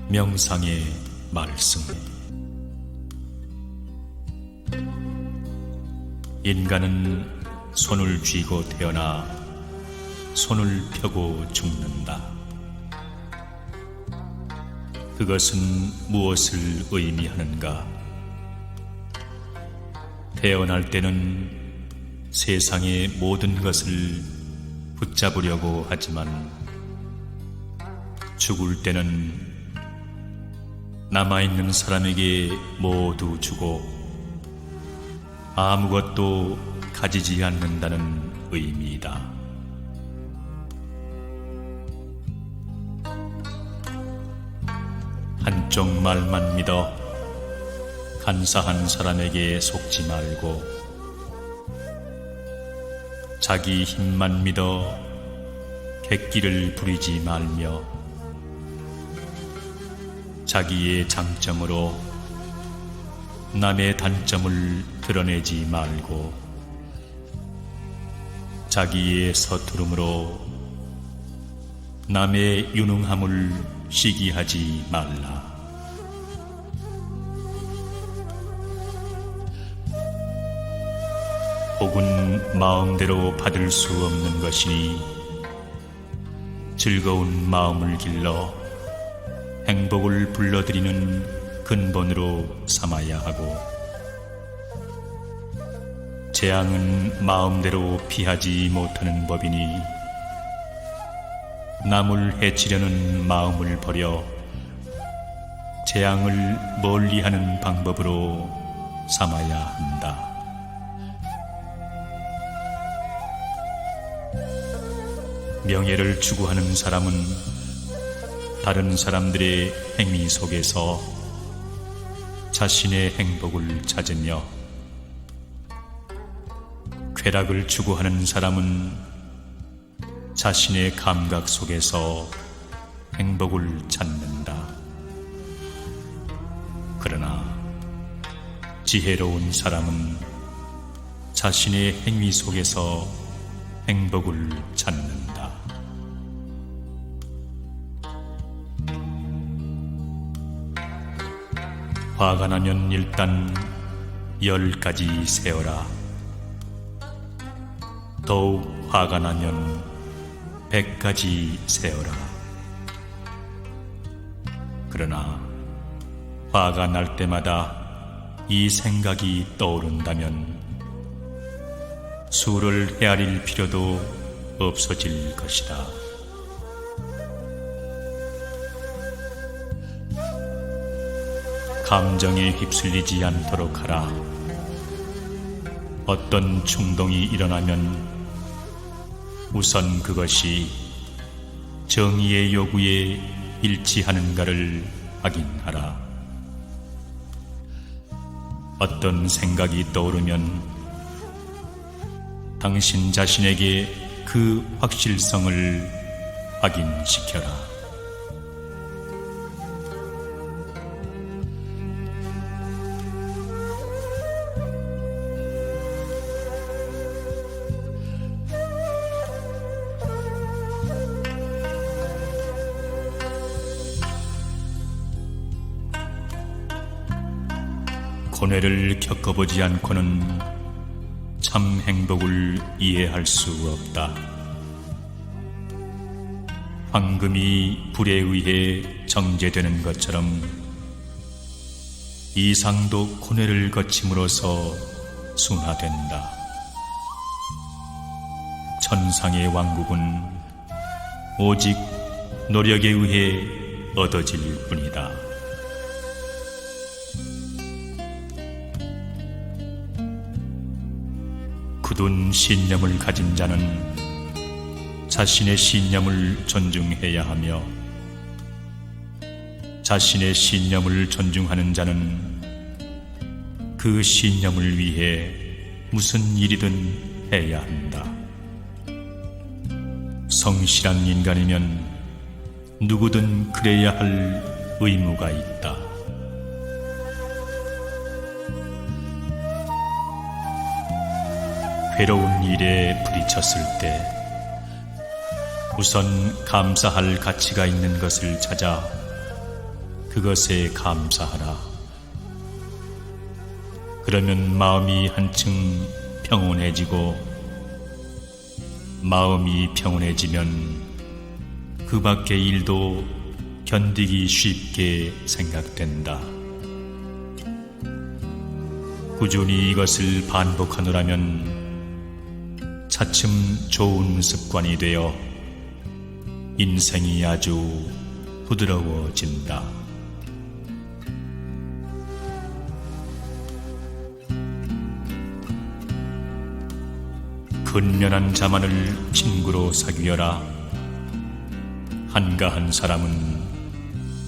명상의 말씀. 인간은 손을 쥐고 태어나 손을 펴고 죽는다. 그것은 무엇을 의미하는가? 태어날 때는 세상의 모든 것을 붙잡으려고 하지만 죽을 때는 남아있는 사람에게 모두 주고 아무것도 가지지 않는다는 의미이다. 한쪽 말만 믿어 간사한 사람에게 속지 말고 자기 힘만 믿어 객기를 부리지 말며 자기의 장점으로 남의 단점을 드러내지 말고 자기의 서투름으로 남의 유능함을 시기하지 말라. 복은 마음대로 받을 수 없는 것이니 즐거운 마음을 길러 행복을 불러들이는 근본으로 삼아야 하고 재앙은 마음대로 피하지 못하는 법이니 남을 해치려는 마음을 버려 재앙을 멀리하는 방법으로 삼아야 한다. 명예를 추구하는 사람은 다른 사람들의 행위 속에서 자신의 행복을 찾으며 쾌락을 추구하는 사람은 자신의 감각 속에서 행복을 찾는다. 그러나 지혜로운 사람은 자신의 행위 속에서 행복을 찾는다. 화가 나면 일단 10가지 세어라. 더욱 화가 나면 100가지 세어라. 그러나 화가 날 때마다 이 생각이 떠오른다면 수를 헤아릴 필요도 없어질 것이다. 감정에 휩쓸리지 않도록 하라. 어떤 충동이 일어나면 우선 그것이 정의의 요구에 일치하는가를 확인하라. 어떤 생각이 떠오르면 당신 자신에게 그 확실성을 확인시켜라. 고뇌를 겪어보지 않고는 참 행복을 이해할 수 없다. 황금이 불에 의해 정제되는 것처럼 이상도 고뇌를 거침으로써 순화된다. 천상의 왕국은 오직 노력에 의해 얻어질 뿐이다. 굳은 신념을 가진 자는 자신의 신념을 존중해야 하며 자신의 신념을 존중하는 자는 그 신념을 위해 무슨 일이든 해야 한다. 성실한 인간이면 누구든 그래야 할 의무가 있다. 괴로운 일에 부딪혔을 때 우선 감사할 가치가 있는 것을 찾아 그것에 감사하라. 그러면 마음이 한층 평온해지고, 마음이 평온해지면 그 밖의 일도 견디기 쉽게 생각된다. 꾸준히 이것을 반복하노라면 차츰 좋은 습관이 되어 인생이 아주 부드러워진다. 근면한 자만을 친구로 사귀어라. 한가한 사람은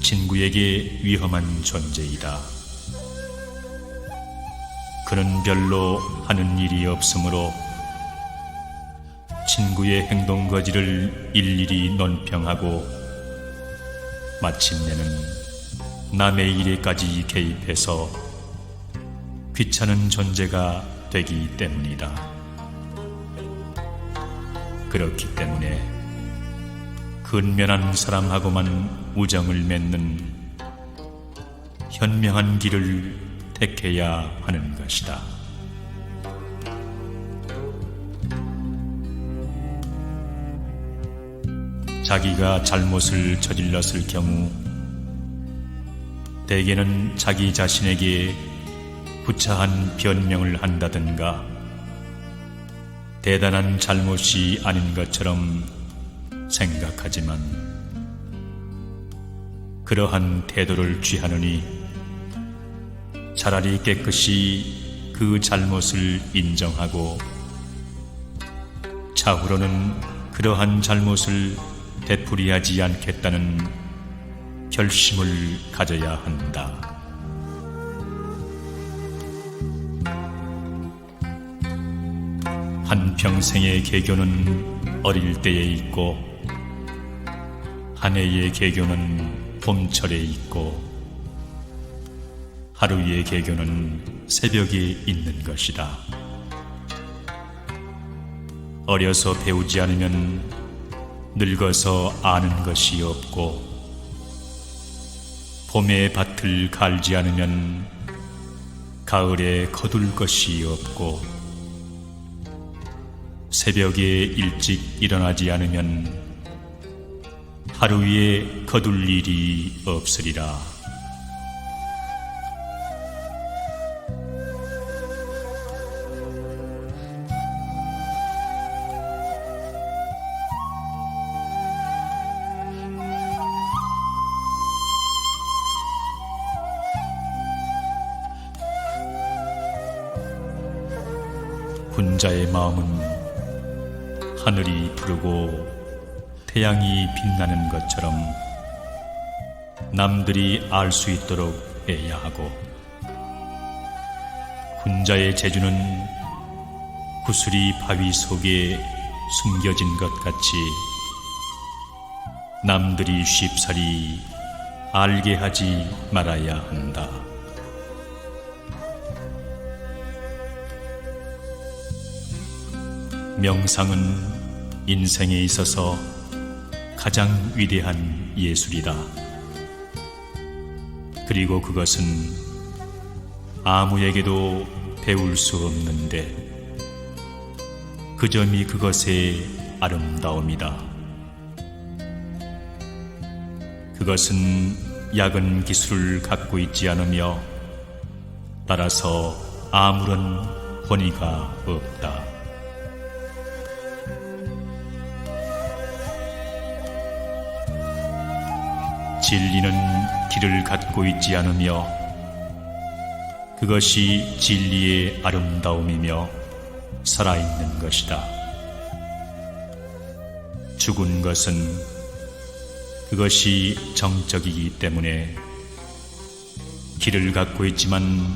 친구에게 위험한 존재이다. 그는 별로 하는 일이 없으므로 친구의 행동거지를 일일이 논평하고 마침내는 남의 일에까지 개입해서 귀찮은 존재가 되기 때문이다. 그렇기 때문에 근면한 사람하고만 우정을 맺는 현명한 길을 택해야 하는 것이다. 자기가 잘못을 저질렀을 경우 대개는 자기 자신에게 구차한 변명을 한다든가 대단한 잘못이 아닌 것처럼 생각하지만 그러한 태도를 취하느니 차라리 깨끗이 그 잘못을 인정하고 차후로는 그러한 잘못을 되풀이하지 않겠다는 결심을 가져야 한다. 한평생의 개교는 어릴 때에 있고 한 해의 개교는 봄철에 있고 하루의 개교는 새벽에 있는 것이다. 어려서 배우지 않으면 늙어서 아는 것이 없고 봄에 밭을 갈지 않으면 가을에 거둘 것이 없고 새벽에 일찍 일어나지 않으면 하루 위에 거둘 일이 없으리라. 군자의 마음은 하늘이 푸르고 태양이 빛나는 것처럼 남들이 알 수 있도록 해야 하고 군자의 재주는 구슬이 바위 속에 숨겨진 것 같이 남들이 쉽사리 알게 하지 말아야 한다. 명상은 인생에 있어서 가장 위대한 예술이다. 그리고 그것은 아무에게도 배울 수 없는데 그 점이 그것의 아름다움이다. 그것은 약은 기술을 갖고 있지 않으며 따라서 아무런 권위가 없다. 진리는 길을 갖고 있지 않으며 그것이 진리의 아름다움이며 살아있는 것이다. 죽은 것은 그것이 정적이기 때문에 길을 갖고 있지만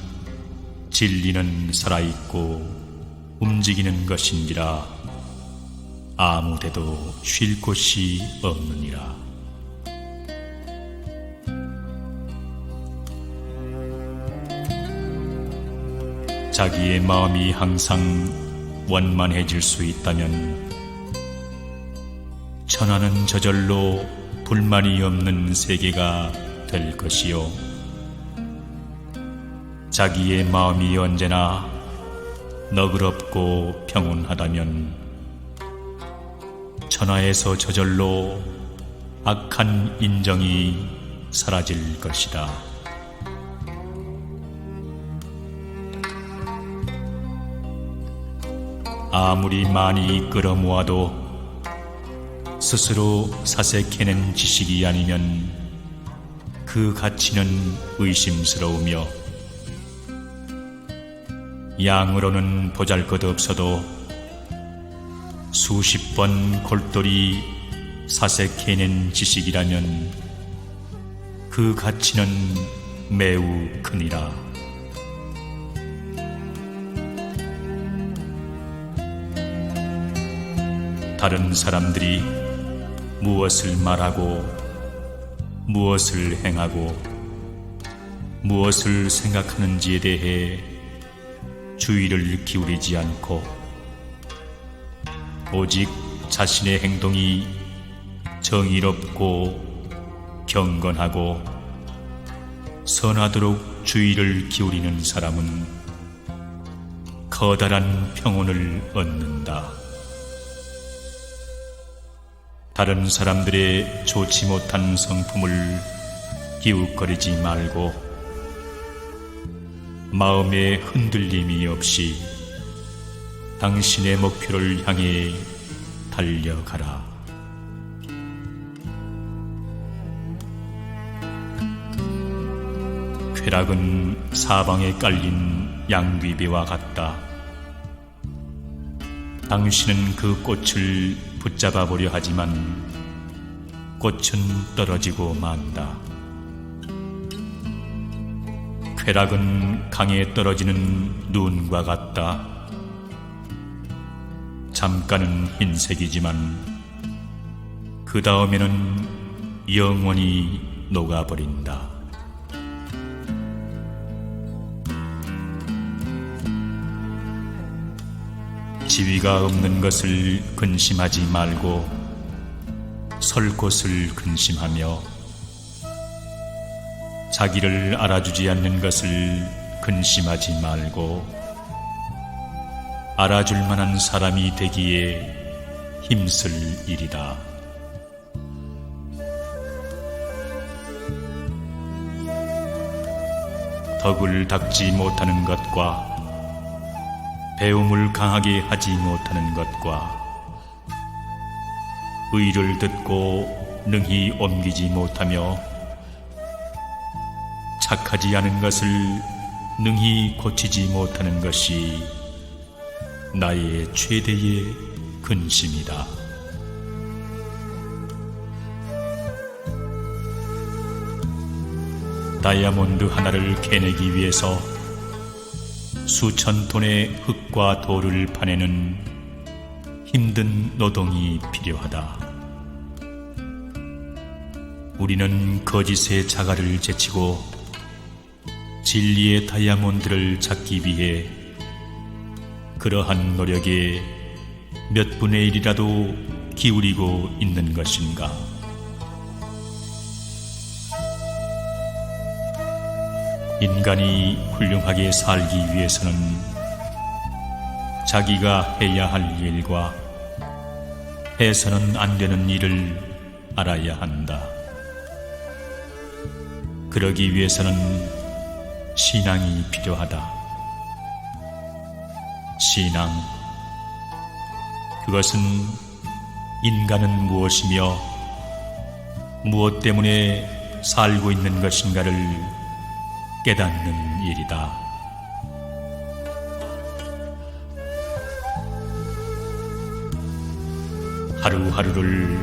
진리는 살아있고 움직이는 것인지라 아무데도 쉴 곳이 없느니라. 자기의 마음이 항상 원만해질 수 있다면 천하는 저절로 불만이 없는 세계가 될 것이요. 자기의 마음이 언제나 너그럽고 평온하다면 천하에서 저절로 악한 인정이 사라질 것이다. 아무리 많이 끌어모아도 스스로 사색해낸 지식이 아니면 그 가치는 의심스러우며, 양으로는 보잘것없어도 수십 번 골똘히 사색해낸 지식이라면 그 가치는 매우 크니라. 다른 사람들이 무엇을 말하고 무엇을 행하고 무엇을 생각하는지에 대해 주의를 기울이지 않고 오직 자신의 행동이 정의롭고 경건하고 선하도록 주의를 기울이는 사람은 커다란 평온을 얻는다. 다른 사람들의 좋지 못한 성품을 기웃거리지 말고 마음에 흔들림이 없이 당신의 목표를 향해 달려가라. 쾌락은 사방에 깔린 양귀비와 같다. 당신은 그 꽃을 붙잡아 보려 하지만 꽃은 떨어지고 만다. 쾌락은 강에 떨어지는 눈과 같다. 잠깐은 흰색이지만 그 다음에는 영원히 녹아버린다. 지위가 없는 것을 근심하지 말고 설 곳을 근심하며, 자기를 알아주지 않는 것을 근심하지 말고 알아줄 만한 사람이 되기에 힘쓸 일이다. 덕을 닦지 못하는 것과 배움을 강하게 하지 못하는 것과 의를 듣고 능히 옮기지 못하며 착하지 않은 것을 능히 고치지 못하는 것이 나의 최대의 근심이다. 다이아몬드 하나를 캐내기 위해서 수천 톤의 흙과 돌을 파내는 힘든 노동이 필요하다. 우리는 거짓의 자갈을 제치고 진리의 다이아몬드를 찾기 위해 그러한 노력에 몇 분의 1이라도 기울이고 있는 것인가? 인간이 훌륭하게 살기 위해서는 자기가 해야 할 일과 해서는 안 되는 일을 알아야 한다. 그러기 위해서는 신앙이 필요하다. 신앙, 그것은 인간은 무엇이며 무엇 때문에 살고 있는 것인가를 깨닫는 일이다. 하루하루를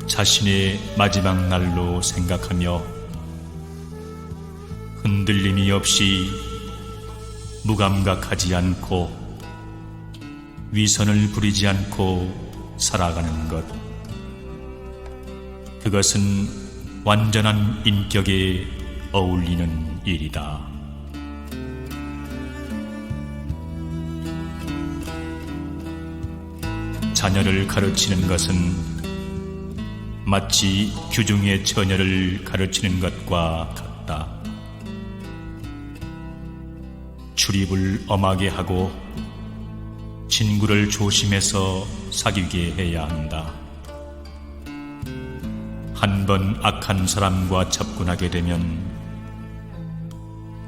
자신의 마지막 날로 생각하며 흔들림이 없이 무감각하지 않고 위선을 부리지 않고 살아가는 것, 그것은 완전한 인격에 어울리는 일이다. 자녀를 가르치는 것은 마치 규중의 처녀를 가르치는 것과 같다. 출입을 엄하게 하고 친구를 조심해서 사귀게 해야 한다. 한 번 악한 사람과 접근하게 되면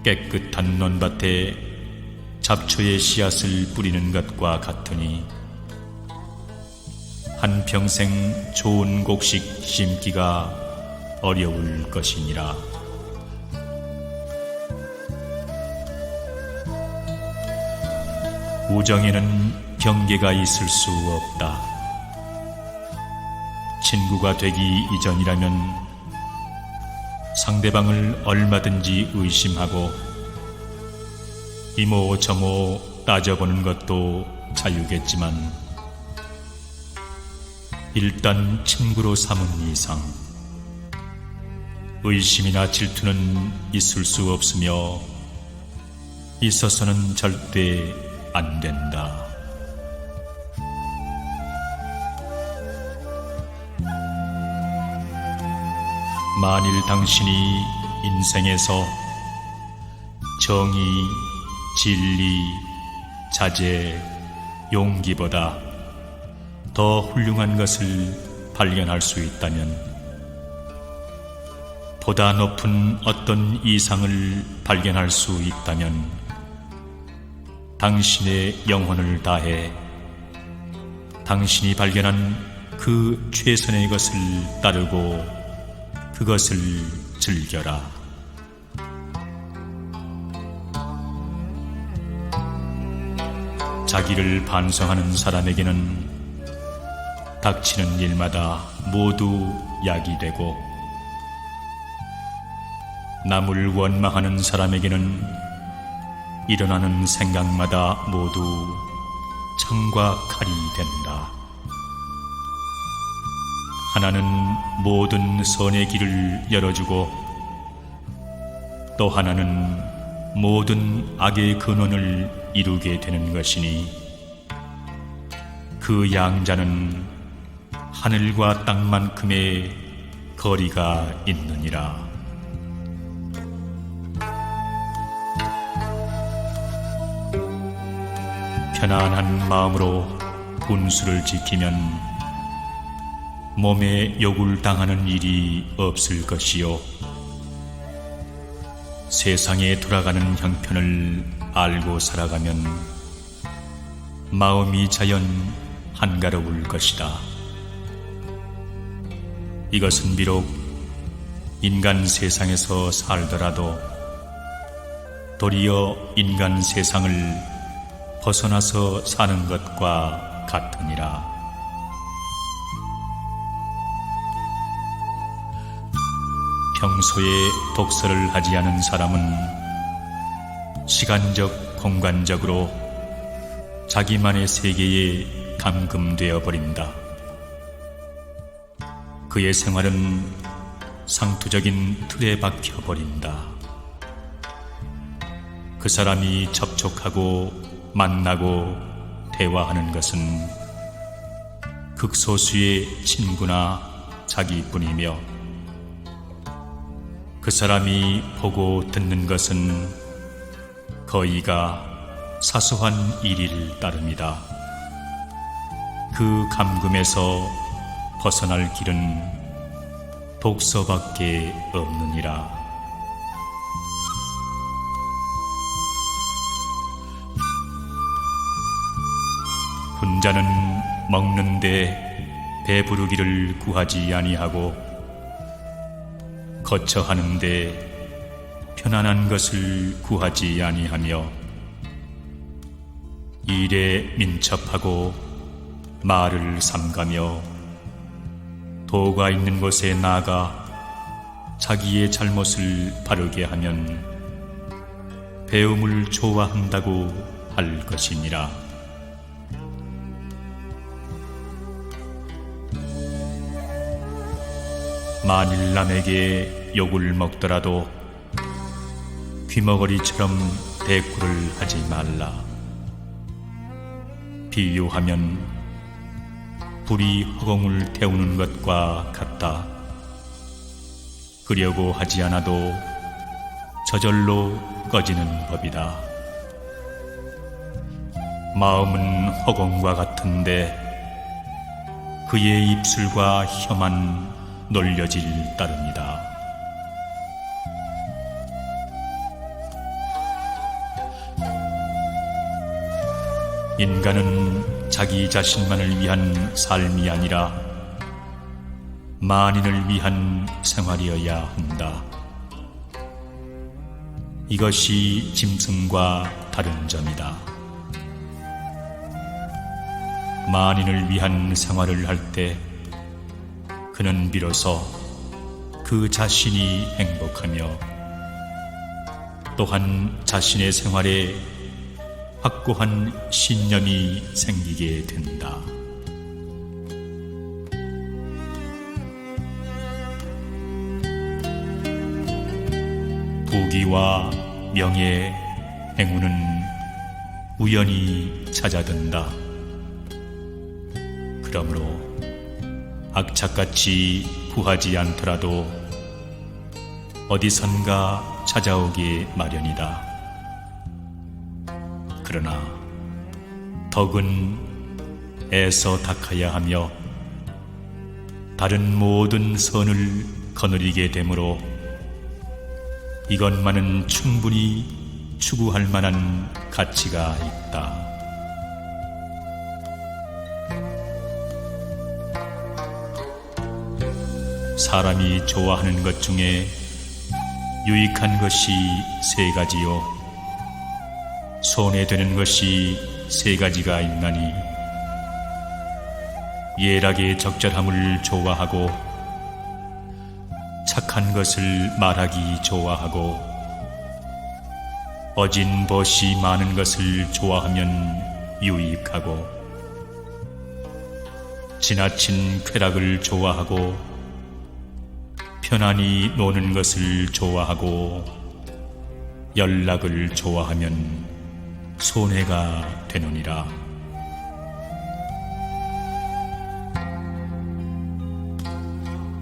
깨끗한 논밭에 잡초의 씨앗을 뿌리는 것과 같으니 한평생 좋은 곡식 심기가 어려울 것이니라. 우정에는 경계가 있을 수 없다. 친구가 되기 이전이라면 상대방을 얼마든지 의심하고 이모저모 따져보는 것도 자유겠지만 일단 친구로 삼은 이상 의심이나 질투는 있을 수 없으며 있어서는 절대 안 된다. 만일 당신이 인생에서 정의, 진리, 자제, 용기보다 더 훌륭한 것을 발견할 수 있다면, 보다 높은 어떤 이상을 발견할 수 있다면 당신의 영혼을 다해 당신이 발견한 그 최선의 것을 따르고 그것을 즐겨라. 자기를 반성하는 사람에게는 닥치는 일마다 모두 약이 되고, 남을 원망하는 사람에게는 일어나는 생각마다 모두 창과 칼이 된다. 하나는 모든 선의 길을 열어주고 또 하나는 모든 악의 근원을 이루게 되는 것이니, 그 양자는 하늘과 땅만큼의 거리가 있느니라. 편안한 마음으로 분수를 지키면 몸에 욕을 당하는 일이 없을 것이요, 세상에 돌아가는 형편을 알고 살아가면 마음이 자연 한가로울 것이다. 이것은 비록 인간 세상에서 살더라도 도리어 인간 세상을 벗어나서 사는 것과 같으니라. 평소에 독서를 하지 않은 사람은 시간적, 공간적으로 자기만의 세계에 감금되어 버린다. 그의 생활은 상투적인 틀에 박혀 버린다. 그 사람이 접촉하고 만나고 대화하는 것은 극소수의 친구나 자기뿐이며, 그 사람이 보고 듣는 것은 거의가 사소한 일일 따름이다. 그 감금에서 벗어날 길은 독서밖에 없느니라. 군자는 먹는데 배부르기를 구하지 아니하고 거처하는데 편안한 것을 구하지 아니하며, 일에 민첩하고 말을 삼가며 도가 있는 곳에 나아가 자기의 잘못을 바르게 하면 배움을 좋아한다고 할 것이니라. 만일 남에게 욕을 먹더라도 귀머거리처럼 대꾸를 하지 말라. 비유하면 불이 허공을 태우는 것과 같다. 끄려고 하지 않아도 저절로 꺼지는 법이다. 마음은 허공과 같은데 그의 입술과 혀만 놀려질 따름이다. 인간은 자기 자신만을 위한 삶이 아니라 만인을 위한 생활이어야 한다. 이것이 짐승과 다른 점이다. 만인을 위한 생활을 할 때 그는 비로소 그 자신이 행복하며 또한 자신의 생활에 확고한 신념이 생기게 된다. 부귀와 명예, 행운은 우연히 찾아든다. 그러므로 악착같이 구하지 않더라도 어디선가 찾아오기 마련이다. 그러나 덕은 애써 닦아야 하며 다른 모든 선을 거느리게 되므로 이것만은 충분히 추구할 만한 가치가 있다. 사람이 좋아하는 것 중에 유익한 것이 세 가지요, 손에 되는 것이 세 가지가 있나니 예락의 적절함을 좋아하고 착한 것을 말하기 좋아하고 어진 벗이 많은 것을 좋아하면 유익하고 지나친 쾌락을 좋아하고 편안히 노는 것을 좋아하고 연락을 좋아하면 손해가 되느니라.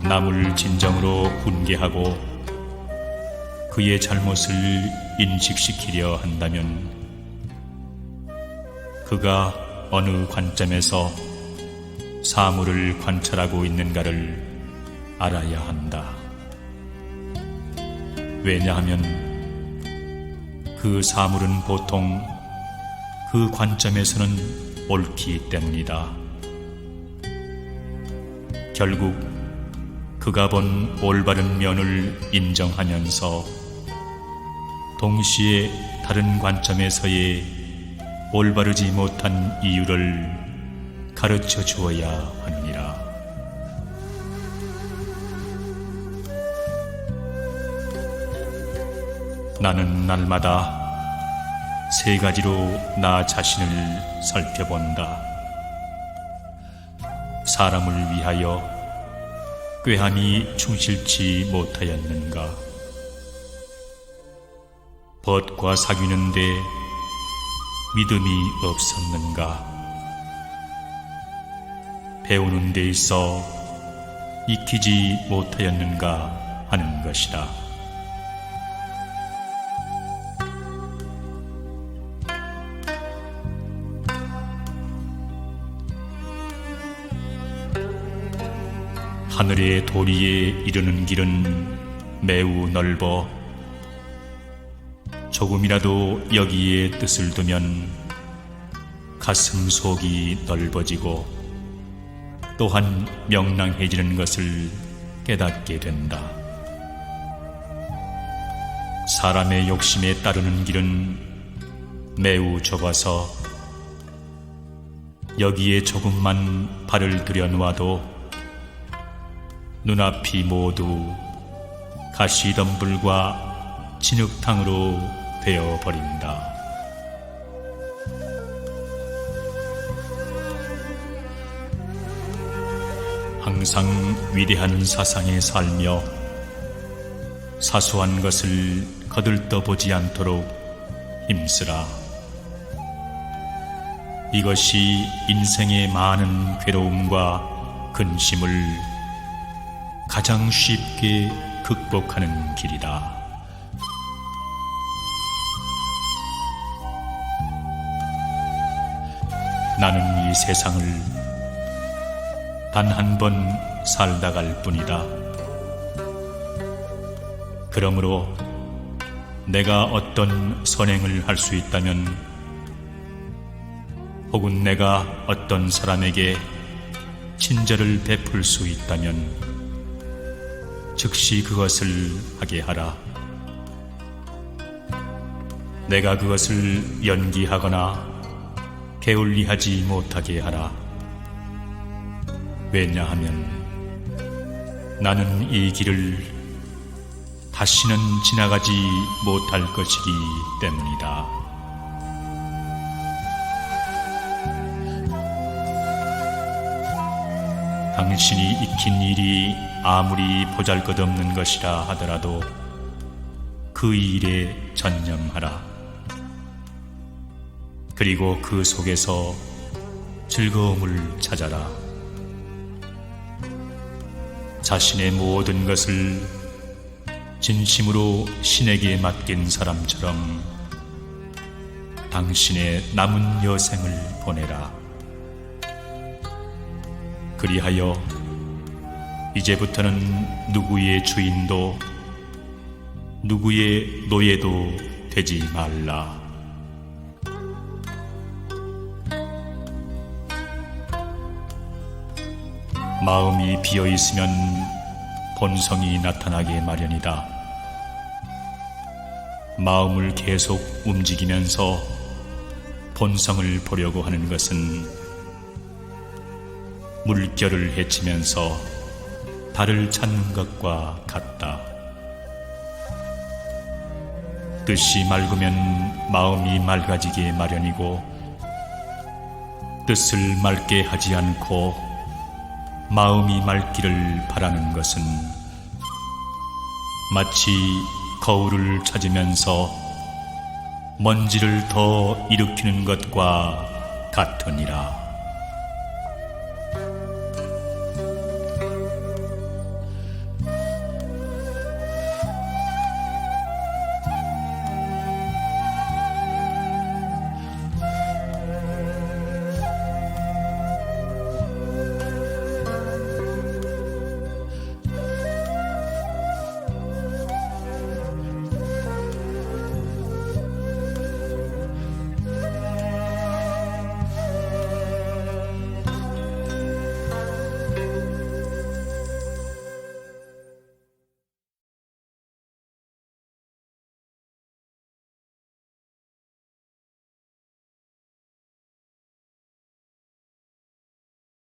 남을 진정으로 훈계하고 그의 잘못을 인식시키려 한다면 그가 어느 관점에서 사물을 관찰하고 있는가를 알아야 한다. 왜냐하면 그 사물은 보통 그 관점에서는 옳기 때문이다. 결국 그가 본 올바른 면을 인정하면서 동시에 다른 관점에서의 올바르지 못한 이유를 가르쳐 주어야 하느니라. 나는 날마다 세 가지로 나 자신을 살펴본다. 사람을 위하여 꾀함이 충실치 못하였는가? 벗과 사귀는데 믿음이 없었는가? 배우는 데 있어 익히지 못하였는가 하는 것이다. 하늘의 도리에 이르는 길은 매우 넓어 조금이라도 여기에 뜻을 두면 가슴 속이 넓어지고 또한 명랑해지는 것을 깨닫게 된다. 사람의 욕심에 따르는 길은 매우 좁아서 여기에 조금만 발을 들여놓아도 눈앞이 모두 가시덤불과 진흙탕으로 되어버린다. 항상 위대한 사상에 살며 사소한 것을 거들떠보지 않도록 힘쓰라. 이것이 인생의 많은 괴로움과 근심을 가장 쉽게 극복하는 길이다. 나는 이 세상을 단 한 번 살다 갈 뿐이다. 그러므로 내가 어떤 선행을 할 수 있다면, 혹은 내가 어떤 사람에게 친절을 베풀 수 있다면 즉시 그것을 하게 하라. 내가 그것을 연기하거나 게을리하지 못하게 하라. 왜냐하면 나는 이 길을 다시는 지나가지 못할 것이기 때문이다. 당신이 익힌 일이 아무리 보잘것없는 것이라 하더라도 그 일에 전념하라. 그리고 그 속에서 즐거움을 찾아라. 자신의 모든 것을 진심으로 신에게 맡긴 사람처럼 당신의 남은 여생을 보내라. 그리하여 이제부터는 누구의 주인도 누구의 노예도 되지 말라. 마음이 비어있으면 본성이 나타나게 마련이다. 마음을 계속 움직이면서 본성을 보려고 하는 것은 물결을 헤치면서 달을 찾는 것과 같다. 뜻이 맑으면 마음이 맑아지게 마련이고, 뜻을 맑게 하지 않고 마음이 맑기를 바라는 것은 마치 거울을 찾으면서 먼지를 더 일으키는 것과 같으니라.